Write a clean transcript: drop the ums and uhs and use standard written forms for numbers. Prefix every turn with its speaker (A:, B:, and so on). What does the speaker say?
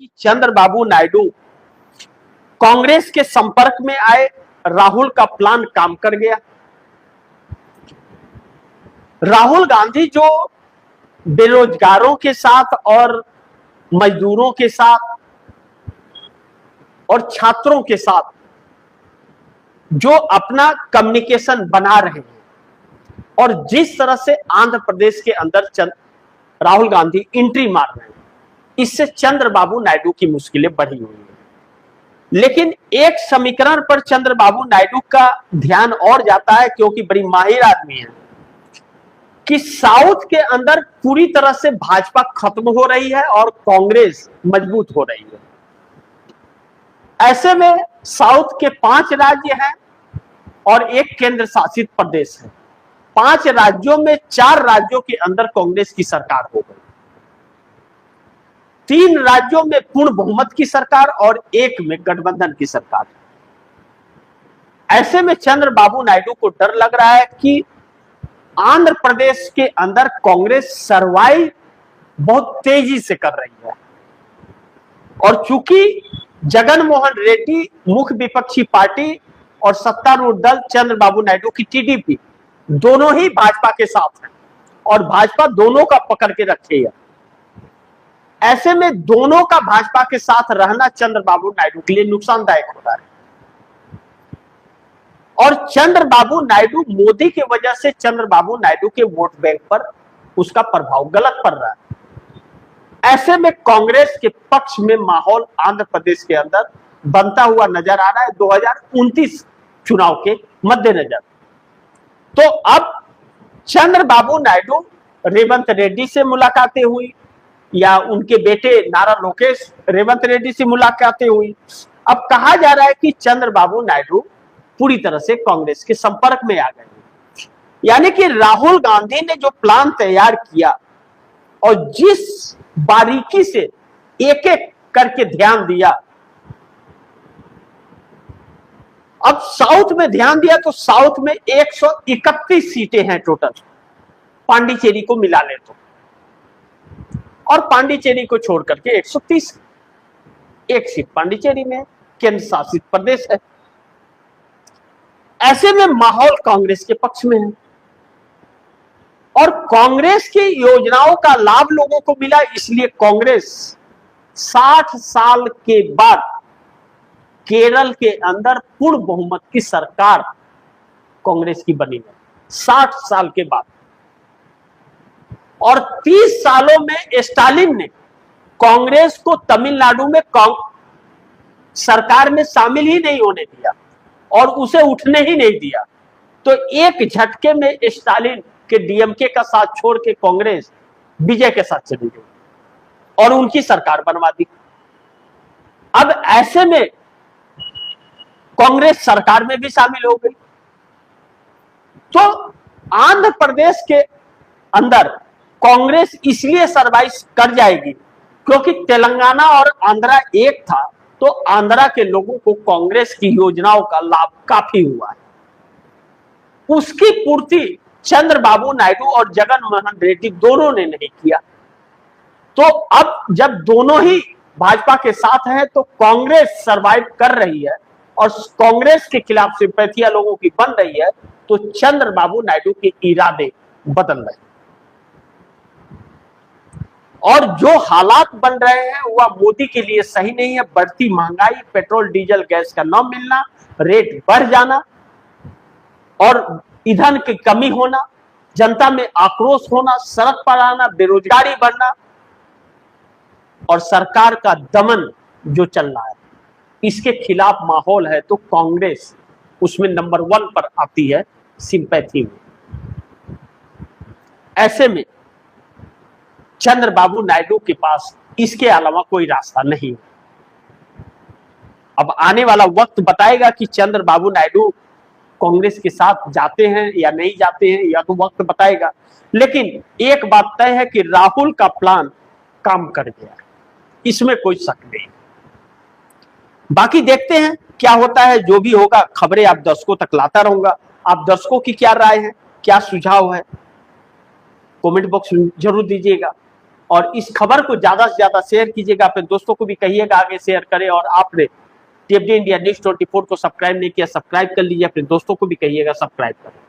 A: कि चंद्रबाबू नायडू कांग्रेस के संपर्क में आए, राहुल का प्लान काम कर गया। राहुल गांधी जो बेरोजगारों के साथ और मजदूरों के साथ और छात्रों के साथ जो अपना कम्युनिकेशन बना रहे हैं और जिस तरह से आंध्र प्रदेश के अंदर राहुल गांधी एंट्री मार रहे हैं, इससे चंद्रबाबू नायडू की मुश्किलें बढ़ी हुई हैं। लेकिन एक समीकरण पर चंद्रबाबू नायडू का ध्यान और जाता है, क्योंकि बड़ी माहिर आदमी है, कि साउथ के अंदर पूरी तरह से भाजपा खत्म हो रही है और कांग्रेस मजबूत हो रही है। ऐसे में साउथ के 5 राज्य हैं और एक केंद्र शासित प्रदेश है। 5 राज्यों में 4 राज्यों के अंदर कांग्रेस की सरकार हो गई, 3 राज्यों में पूर्ण बहुमत की सरकार और 1 में गठबंधन की सरकार। ऐसे में चंद्रबाबू नायडू को डर लग रहा है कि आंध्र प्रदेश के अंदर कांग्रेस सर्वाइव बहुत तेजी से कर रही है और चूंकि जगन मोहन रेड्डी मुख्य विपक्षी पार्टी और सत्तारूढ़ दल चंद्रबाबू नायडू की टीडीपी दोनों ही भाजपा के साथ हैं और भाजपा दोनों का पकड़ के रखी है। ऐसे में दोनों का भाजपा के साथ रहना चंद्रबाबू नायडू के लिए नुकसानदायक हो रहा है और चंद्रबाबू नायडू मोदी की वजह से चंद्रबाबू नायडू के वोट बैंक पर उसका प्रभाव गलत पड़ रहा है। ऐसे में कांग्रेस के पक्ष में माहौल आंध्र प्रदेश के अंदर बनता हुआ नजर आ रहा है 2029 चुनाव के मद्देनजर। तो अब चंद्रबाबू नायडू रेवंत रेड्डी से मुलाकातें हुई या उनके बेटे नारा लोकेश रेवंत रेड्डी से मुलाकातें हुई। अब कहा जा रहा है कि चंद्रबाबू नायडू पूरी तरह से कांग्रेस के संपर्क में आ गए, यानी कि राहुल गांधी ने जो प्लान तैयार किया और जिस बारीकी से एक एक करके ध्यान दिया, अब साउथ में ध्यान दिया तो साउथ में 131 सीटें हैं टोटल, पांडिचेरी को मिला ले तो, और पांडिचेरी को छोड़ करके 130, 1 सीट पांडिचेरी में, केंद्र शासित प्रदेश है। ऐसे में माहौल कांग्रेस के पक्ष में है और कांग्रेस की योजनाओं का लाभ लोगों को मिला, इसलिए कांग्रेस 60 साल के बाद केरल के अंदर पूर्ण बहुमत की सरकार कांग्रेस की बनी है 60 साल के बाद। और 30 सालों में स्टालिन ने कांग्रेस को तमिलनाडु में सरकार में शामिल ही नहीं होने दिया और उसे उठने ही नहीं दिया। तो एक झटके में स्टालिन के डीएमके का साथ छोड़ के कांग्रेस विजय के साथ चली गई और उनकी सरकार बनवा दी। अब ऐसे में कांग्रेस सरकार में भी शामिल हो गई। तो आंध्र प्रदेश के अंदर कांग्रेस इसलिए सरवाइव कर जाएगी क्योंकि तेलंगाना और आंध्रा एक था, तो आंध्रा के लोगों को कांग्रेस की योजनाओं का लाभ काफी हुआ है। उसकी पूर्ति चंद्रबाबू नायडू और जगन मोहन रेड्डी दोनों ने नहीं किया। तो अब जब दोनों ही भाजपा के साथ हैं तो कांग्रेस सरवाइव कर रही है और कांग्रेस के खिलाफ सिंपैथियां लोगों की बन रही है, तो चंद्रबाबू नायडू के इरादे बदल रहे हैं और जो हालात बन रहे हैं वह मोदी के लिए सही नहीं है। बढ़ती महंगाई, पेट्रोल डीजल गैस का न मिलना, रेट बढ़ जाना और ईंधन की कमी होना, जनता में आक्रोश होना, सड़क पर आना, बेरोजगारी बढ़ना और सरकार का दमन जो चल रहा है, इसके खिलाफ माहौल है। तो कांग्रेस उसमें नंबर 1 पर आती है सिंपैथी में। ऐसे में चंद्रबाबू नायडू के पास इसके अलावा कोई रास्ता नहीं है। अब आने वाला वक्त बताएगा कि चंद्रबाबू नायडू कांग्रेस के साथ जाते हैं या नहीं जाते हैं, या तो वक्त बताएगा। लेकिन एक बात तय है कि राहुल का प्लान काम कर गया, इसमें कोई शक नहीं। बाकी देखते हैं क्या होता है। जो भी होगा खबरें आप दर्शकों तक लाता रहूंगा। आप दर्शकों की क्या राय है, क्या सुझाव है, कमेंट बॉक्स में जरूर दीजिएगा। और इस खबर को ज्यादा से ज्यादा शेयर कीजिएगा, अपने दोस्तों को भी कहिएगा आगे शेयर करें। और आपने टीएफडी इंडिया न्यूज़ 24 को सब्सक्राइब नहीं किया, सब्सक्राइब कर लीजिए, अपने दोस्तों को भी कहिएगा सब्सक्राइब करें।